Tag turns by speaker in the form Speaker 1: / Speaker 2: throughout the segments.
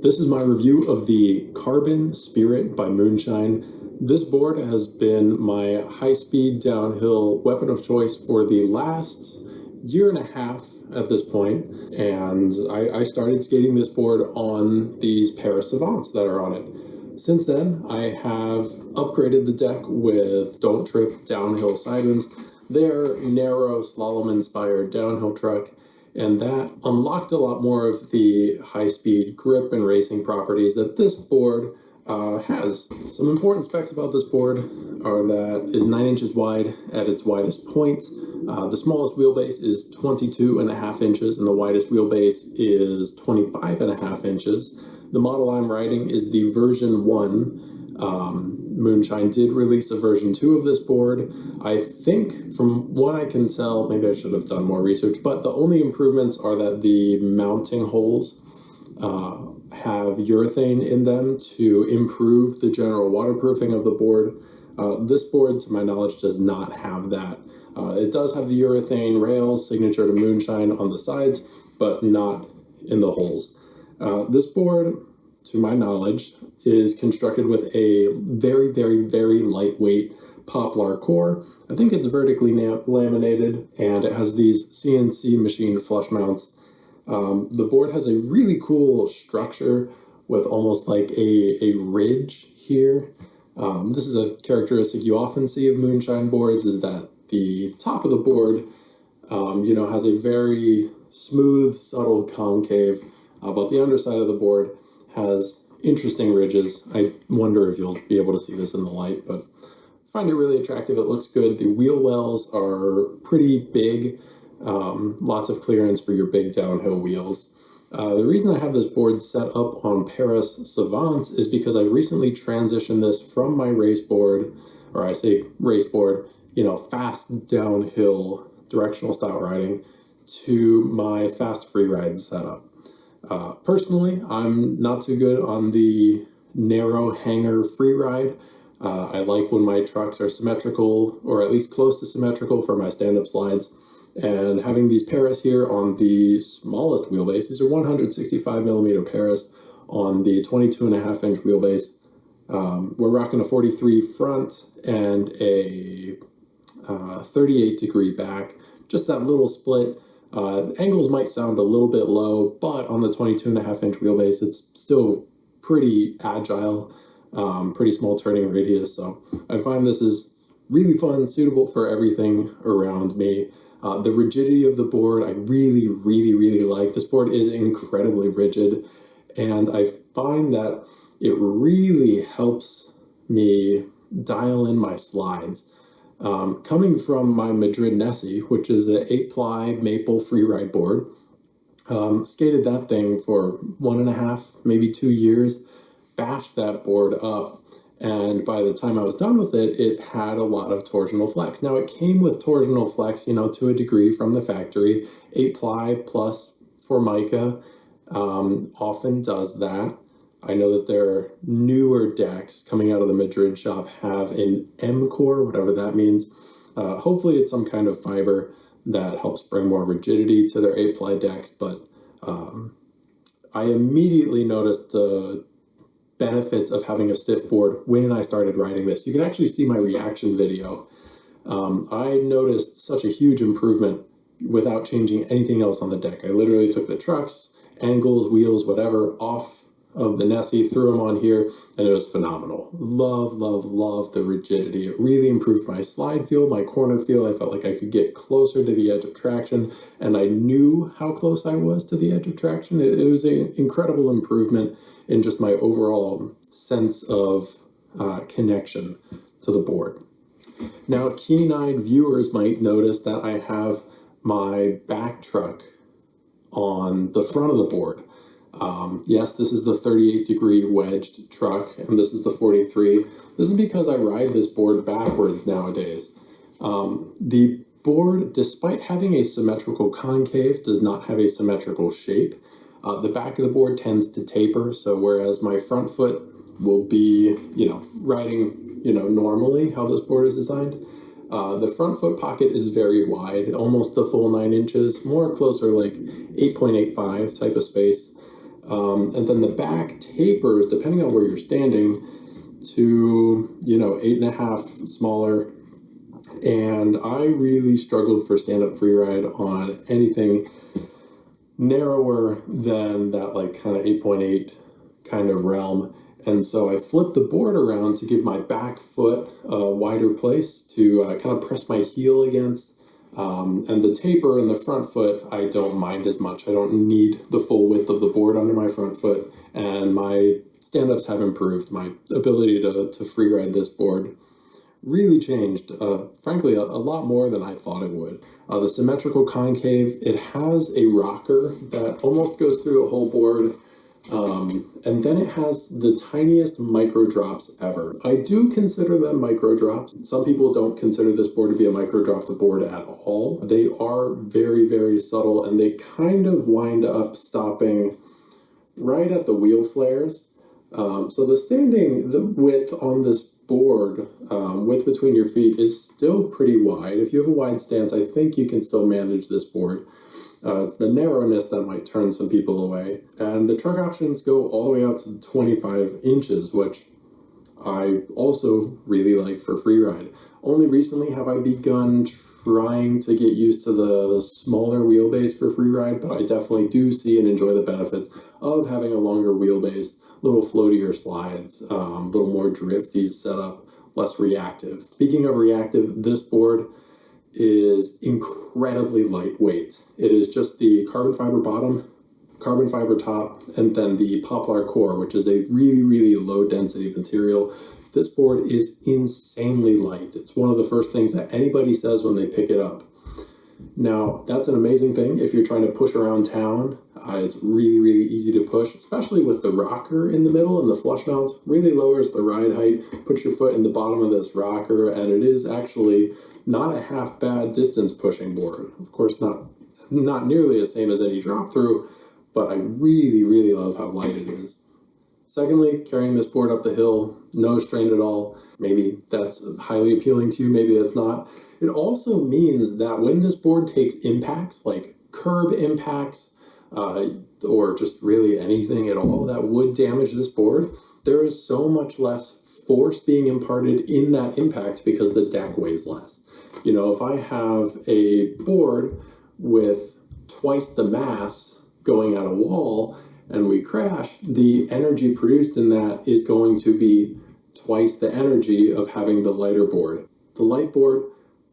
Speaker 1: This is my review of the Carbon Spirit by Moonshine. This board has been my high-speed downhill weapon of choice for the last year and a half at this point, and I started skating this board on these Paris Savants that are on it. Since then, I have upgraded the deck with Don't Trip downhill sidewinds. They're narrow, slalom-inspired downhill truck, and that unlocked a lot more of the high-speed grip and racing properties that this board has. Some important specs about this board are that it's 9 inches wide at its widest point. The smallest wheelbase is 22.5 inches, and the widest wheelbase is 25.5 inches. The model I'm riding is the version 1. Moonshine did release a version 2 of this board. I think, from what I can tell, maybe I should have done more research, but the only improvements are that the mounting holes have urethane in them to improve the general waterproofing of the board. This board, to my knowledge, does not have that. It does have the urethane rails, signature to Moonshine, on the sides, but not in the holes. This board, to my knowledge, is constructed with a very, very, very lightweight poplar core. I think it's vertically laminated, and it has these CNC machined flush mounts. The board has a really cool structure with almost like a ridge here. This is a characteristic you often see of Moonshine boards, is that the top of the board, has a very smooth, subtle concave, but the underside of the board has interesting ridges. I wonder if you'll be able to see this in the light, but I find it really attractive. It looks good. The wheel wells are pretty big. Lots of clearance for your big downhill wheels. The reason I have this board set up on Paris Savants is because I recently transitioned this from my race board, or I say race board, fast downhill directional style riding, to my fast free ride setup. Personally, I'm not too good on the narrow hanger free ride. I like when my trucks are symmetrical, or at least close to symmetrical, for my stand-up slides. And having these Paris here on the smallest wheelbase, these are 165 millimeter Paris on the 22.5 inch wheelbase. We're rocking a 43 front and a 38 degree back, just that little split. Angles might sound a little bit low, but on the 22.5 inch wheelbase, it's still pretty agile, pretty small turning radius. So I find this is really fun, suitable for everything around me. The rigidity of the board, I really, really, really like. This board is incredibly rigid, and I find that it really helps me dial in my slides. Coming from my Madrid Nessie, which is an 8-ply maple freeride board, skated that thing for 1.5, maybe 2 years, bashed that board up, and by the time I was done with it, it had a lot of torsional flex. Now, it came with torsional flex, to a degree from the factory. 8-ply plus Formica often does that. I know that their newer decks coming out of the Madrid shop have an M core, whatever that means. Hopefully it's some kind of fiber that helps bring more rigidity to their 8-ply decks, but I immediately noticed the benefits of having a stiff board when I started riding this. You can actually see my reaction video. I noticed such a huge improvement without changing anything else on the deck. I literally took the trucks, angles, wheels, whatever, off of the Nessie, threw them on here, and it was phenomenal. Love, love, love the rigidity. It really improved my slide feel, my corner feel. I felt like I could get closer to the edge of traction, and I knew how close I was to the edge of traction. It was an incredible improvement in just my overall sense of connection to the board. Now, keen-eyed viewers might notice that I have my back truck on the front of the board. Yes, this is the 38 degree wedged truck, and this is the 43. This is because I ride this board backwards nowadays. The board, despite having a symmetrical concave, does not have a symmetrical shape. The back of the board tends to taper, so whereas my front foot will be, riding, normally how this board is designed, the front foot pocket is very wide, almost the full 9 inches, more closer like 8.85 type of space. And then the back tapers, depending on where you're standing, to 8.5 smaller. And I really struggled for stand-up freeride on anything narrower than that, like kind of 8.8 kind of realm. And so I flipped the board around to give my back foot a wider place to kind of press my heel against. And the taper in the front foot, I don't mind as much. I don't need the full width of the board under my front foot, and my stand-ups have improved. My ability to free ride this board really changed, frankly, a lot more than I thought it would. The symmetrical concave, it has a rocker that almost goes through the whole board. And then it has the tiniest micro drops ever. I do consider them micro drops. Some people don't consider this board to be a micro drop board at all. They are very, very subtle, and they kind of wind up stopping right at the wheel flares. So the width on this board, width between your feet, is still pretty wide. If you have a wide stance, I think you can still manage this board. It's the narrowness that might turn some people away. And the truck options go all the way out to 25 inches, which I also really like for freeride. Only recently have I begun trying to get used to the smaller wheelbase for freeride, but I definitely do see and enjoy the benefits of having a longer wheelbase, little floatier slides, a little more drifty setup, less reactive. Speaking of reactive, this board is incredibly lightweight. It is just the carbon fiber bottom, carbon fiber top, and then the poplar core, which is a really, really low density material. This board is insanely light. It's one of the first things that anybody says when they pick it up. Now, that's an amazing thing if you're trying to push around town. It's really, really easy to push, especially with the rocker in the middle and the flush mounts. Really lowers the ride height. Put your foot in the bottom of this rocker, and it is actually not a half bad distance pushing board. Of course, not nearly the same as any drop through, but I really, really love how light it is. Secondly, carrying this board up the hill, no strain at all. Maybe that's highly appealing to you, maybe that's not. It also means that when this board takes impacts, like curb impacts, or just really anything at all that would damage this board, there is so much less force being imparted in that impact because the deck weighs less. If I have a board with twice the mass going at a wall and we crash, the energy produced in that is going to be twice the energy of having the lighter board. The light board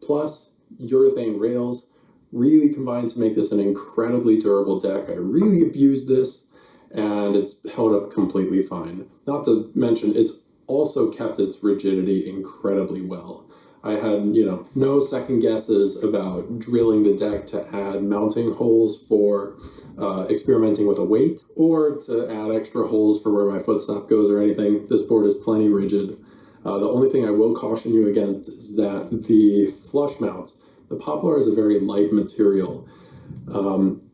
Speaker 1: plus urethane rails really combine to make this an incredibly durable deck. I really abused this, and it's held up completely fine. Not to mention, it's also kept its rigidity incredibly well. I had, no second guesses about drilling the deck to add mounting holes for experimenting with a weight, or to add extra holes for where my footstop goes or anything. This board is plenty rigid. The only thing I will caution you against is that the flush mounts, the poplar is a very light material.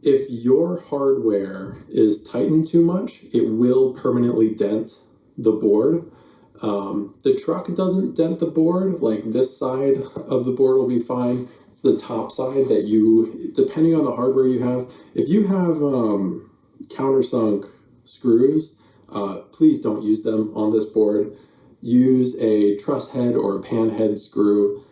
Speaker 1: If your hardware is tightened too much, it will permanently dent the board. The truck doesn't dent the board. Like, this side of the board will be fine. It's the top side that depending on the hardware you have, if you have countersunk screws, please don't use them on this board. Use a truss head or a pan head screw.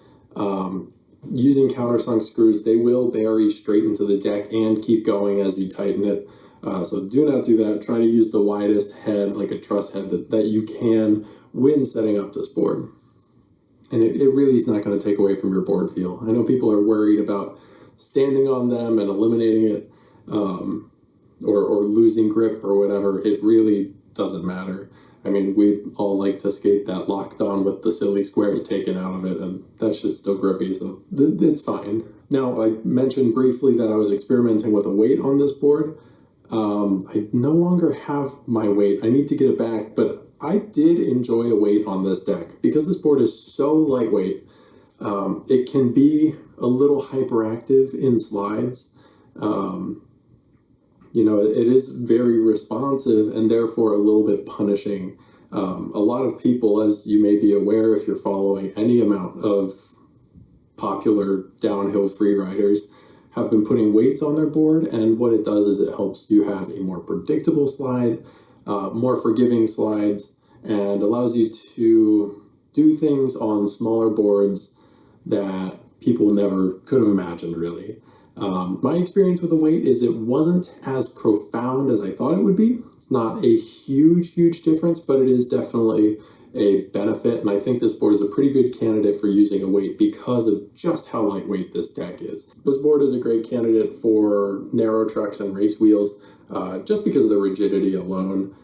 Speaker 1: Using countersunk screws, they will bury straight into the deck and keep going as you tighten it. So do not do that. Try to use the widest head, like a truss head, that you can when setting up this board. And it really is not going to take away from your board feel. I know people are worried about standing on them and eliminating it, or losing grip or whatever. It really doesn't matter. I mean, we all like to skate that locked on with the silly squares taken out of it, and that shit's still grippy, so it's fine. Now, I mentioned briefly that I was experimenting with a weight on this board. I no longer have my weight. I need to get it back, but I did enjoy a weight on this deck because this board is so lightweight. It can be a little hyperactive in slides. It is very responsive and therefore a little bit punishing. A lot of people, as you may be aware if you're following any amount of popular downhill freeriders, have been putting weights on their board, and what it does is it helps you have a more predictable slide, more forgiving slides, and allows you to do things on smaller boards that people never could have imagined, really. My experience with the weight is it wasn't as profound as I thought it would be. It's not a huge difference, but it is definitely a benefit, and I think this board is a pretty good candidate for using a weight because of just how lightweight this deck is. This board is a great candidate for narrow trucks and race wheels, just because of the rigidity alone.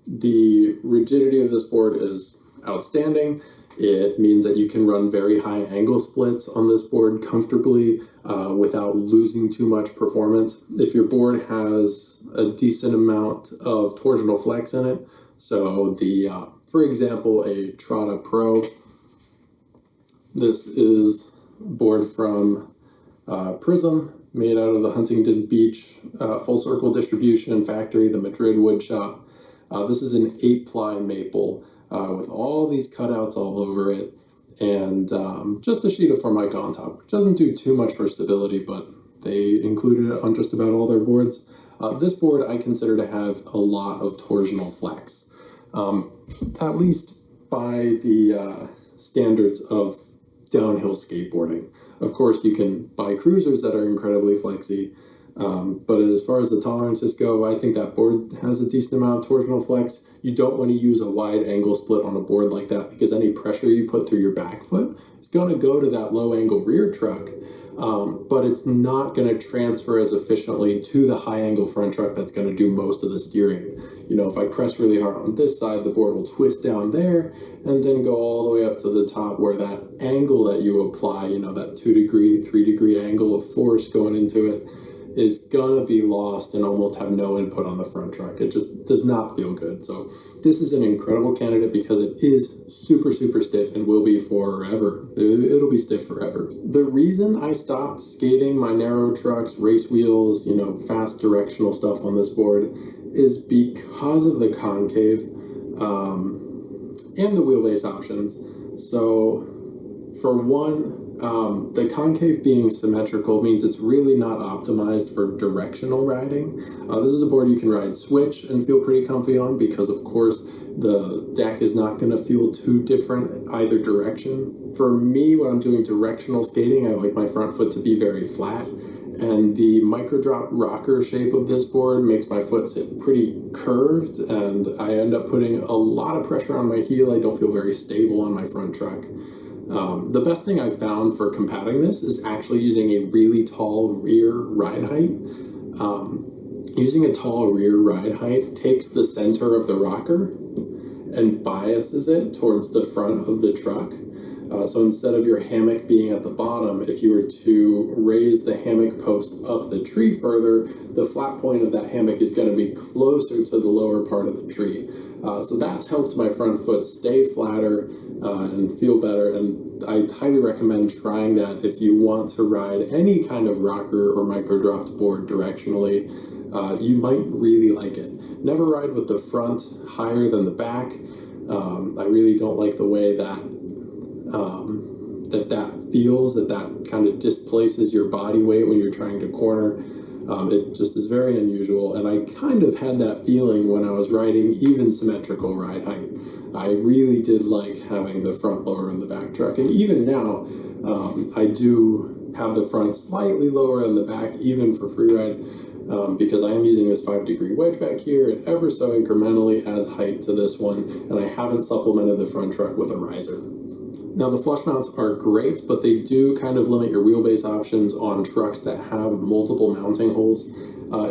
Speaker 1: The rigidity of this board is outstanding. It means that you can run very high angle splits on this board comfortably without losing too much performance. If your board has a decent amount of torsional flex in it, so for example, a Trada Pro, this is a board from Prism, made out of the Huntington Beach Full Circle Distribution Factory, the Madrid wood shop. This is an 8-ply maple with all these cutouts all over it, and just a sheet of Formica on top, which doesn't do too much for stability, but they included it on just about all their boards. This board I consider to have a lot of torsional flex, at least by the standards of downhill skateboarding. Of course, you can buy cruisers that are incredibly flexy, but as far as the tolerances go, I think that board has a decent amount of torsional flex. You don't want to use a wide angle split on a board like that because any pressure you put through your back foot is going to go to that low angle rear truck, but it's not going to transfer as efficiently to the high angle front truck that's going to do most of the steering. You know, if I press really hard on this side, the board will twist down there and then go all the way up to the top where that angle that you apply, you know, that 2 degree, 3 degree angle of force going into it, is gonna be lost and almost have no input on the front truck. It just does not feel good. So this is an incredible candidate because it is super stiff and will be forever. It'll be stiff forever. The reason I stopped skating my narrow trucks, race wheels, you know, fast directional stuff on this board is because of the concave and the wheelbase options. So for one, the concave being symmetrical means it's really not optimized for directional riding. This is a board you can ride switch and feel pretty comfy on because, of course, the deck is not going to feel too different either direction. For me, when I'm doing directional skating, I like my front foot to be very flat, and the micro drop rocker shape of this board makes my foot sit pretty curved, and I end up putting a lot of pressure on my heel. I don't feel very stable on my front truck. The best thing I've found for compacting this is actually using a really tall rear ride height. Using a tall rear ride height takes the center of the rocker and biases it towards the front of the truck. So instead of your hammock being at the bottom, if you were to raise the hammock post up the tree further, the flat point of that hammock is going to be closer to the lower part of the tree. So that's helped my front foot stay flatter and feel better, and I highly recommend trying that if you want to ride any kind of rocker or micro dropped board directionally. You might really like it. Never ride with the front higher than the back. I really don't like the way that that feels, that kind of displaces your body weight when you're trying to corner. It just is very unusual, and I kind of had that feeling when I was riding even symmetrical ride height. I really did like having the front lower and the back truck, and even now I do have the front slightly lower than the back, even for freeride, because I am using this 5-degree wedge back here. It ever so incrementally adds height to this one, and I haven't supplemented the front truck with a riser. Now, the flush mounts are great, but they do kind of limit your wheelbase options on trucks that have multiple mounting holes.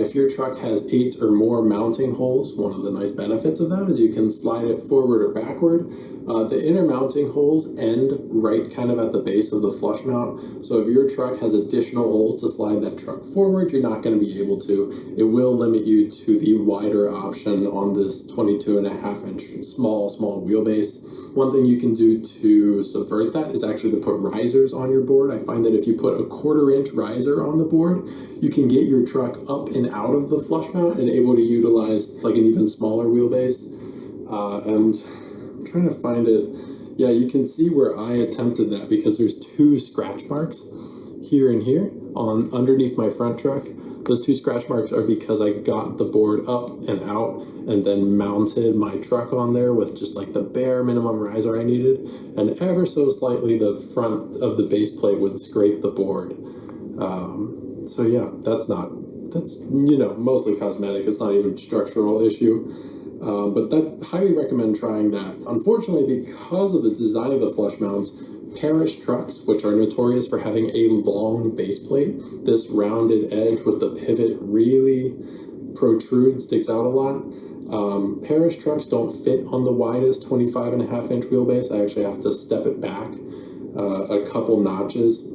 Speaker 1: If your truck has 8 or more mounting holes, one of the nice benefits of that is you can slide it forward or backward. The inner mounting holes end right kind of at the base of the flush mount. So if your truck has additional holes to slide that truck forward, you're not going to be able to. It will limit you to the wider option on this 22.5-inch small wheelbase. One thing you can do to subvert that is actually to put risers on your board. I find that if you put a 1/4-inch riser on the board, you can get your truck up and out of the flush mount and able to utilize like an even smaller wheelbase. And I'm trying to find it. Yeah, you can see where I attempted that because there's 2 scratch marks here and here. on underneath my front truck. Those 2 scratch marks are because I got the board up and out and then mounted my truck on there with just like the bare minimum riser I needed, and ever so slightly the front of the base plate would scrape the board. So yeah, that's mostly cosmetic. It's not even a structural issue. But I highly recommend trying that. Unfortunately, because of the design of the flush mounts, Parish trucks, which are notorious for having a long base plate, this rounded edge with the pivot really protrudes, sticks out a lot. Parish trucks don't fit on the widest 25.5-inch wheelbase. I actually have to step it back a couple notches.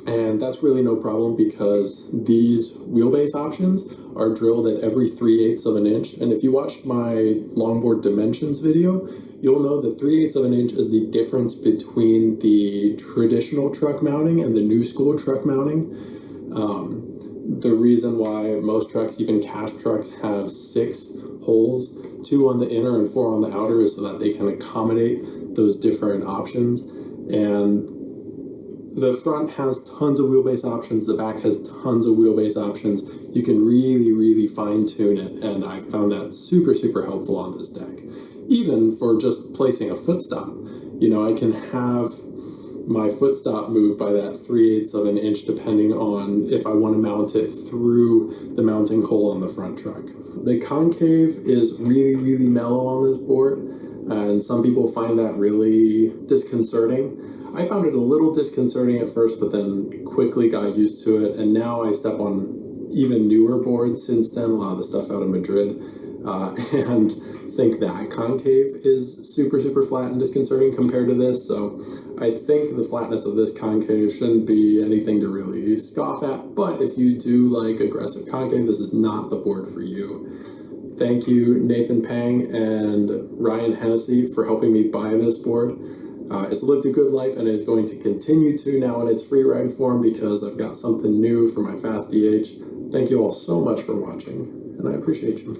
Speaker 1: And that's really no problem because these wheelbase options are drilled at every 3/8 of an inch. And if you watched my longboard dimensions video, you'll know that 3/8 of an inch is the difference between the traditional truck mounting and the new school truck mounting. The reason why most trucks, even cash trucks, have 6 holes, 2 on the inner and 4 on the outer, is so that they can accommodate those different options. And the front has tons of wheelbase options, the back has tons of wheelbase options. You can really fine tune it, and I found that super helpful on this deck. Even for just placing a foot stop. I can have my foot stop move by that 3/8 of an inch depending on if I want to mount it through the mounting hole on the front truck. The concave is really mellow on this board, and some people find that really disconcerting. I found it a little disconcerting at first, but then quickly got used to it, and now I step on even newer boards since then, a lot of the stuff out of Madrid, and think that concave is super flat and disconcerting compared to this. So I think the flatness of this concave shouldn't be anything to really scoff at, but if you do like aggressive concave, this is not the board for you. Thank you, Nathan Pang and Ryan Hennessy, for helping me buy this board. It's lived a good life and is going to continue to now in its free ride form because I've got something new for my fast DH. Thank you all so much for watching, and I appreciate you.